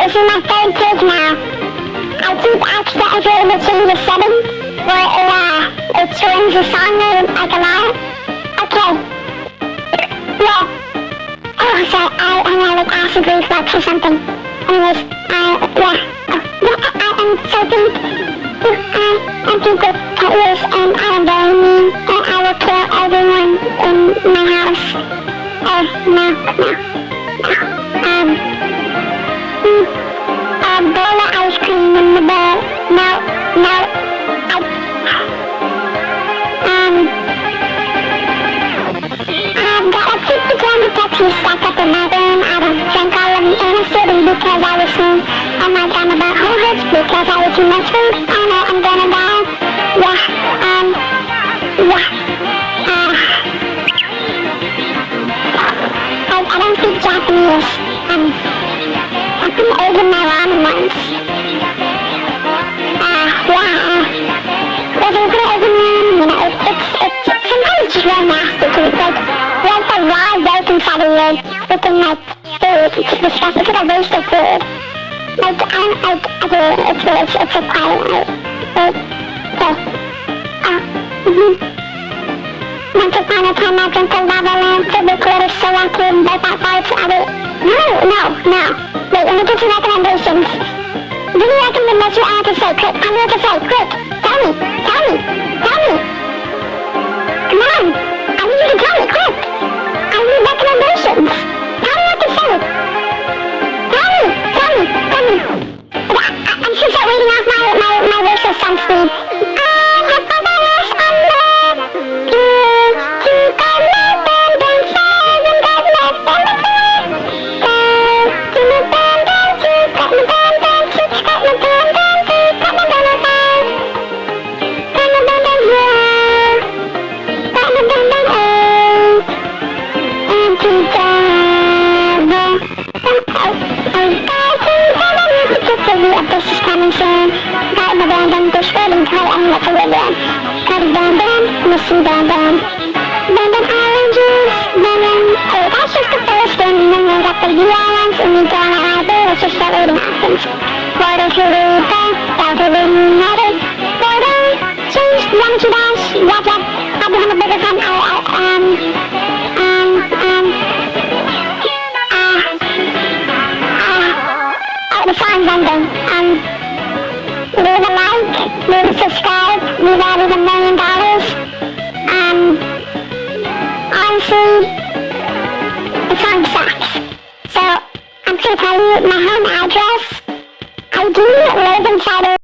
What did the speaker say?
this is my third take now. I keep accidentally change the setting where it turns the song name like a lot. Okay. Yeah. Oh, sorry, I like acid reflux or something. Anyways, yeah. I am so deep. I think with colors and I am very mean and I will kill everyone in my house. No. Bowl of ice cream in the bowl. No. I've got a 50-gram of Pepsi stuck up in my room. I don't drink all of the inner city because I was soon. And my grandma bought whole hoods because I ate too much food. I know I'm gonna die. Yeah. I don't speak Japanese. I couldn't order my ramen once. Wasn't gonna order ramen, you know, it's sometimes it's just really nasty too. It's like a raw yolk inside of you within like food. It's disgusting. It's like a waste of food. Like, it's a quiet, Once upon a time I drank a lava lamp filled with glitter so I could wipe out parts of it. No. Wait, let me get some recommendations. Give me recommendations I have to say, quick. I'm going to say, quick. Tell me. Come on. I need you to tell me, quick. I need recommendations. Tell me what to say. Tell me. I'm just reading off my wish list on speed. This is coming soon. Got my band, this wedding call, and let's live in. Got a band, missing band. Band oranges, oh, that's just the first one. And then we got the UI ones, and we go on our way, let's just start reading options. Border to Ruta, down to United. Border, change, one to dash, yep. I'll be having a bigger fun. The song's ending. Leave a like, leave a subscribe, leave added $1 million. Honestly, the song sucks. So, I'm gonna tell you my home address. I do live inside of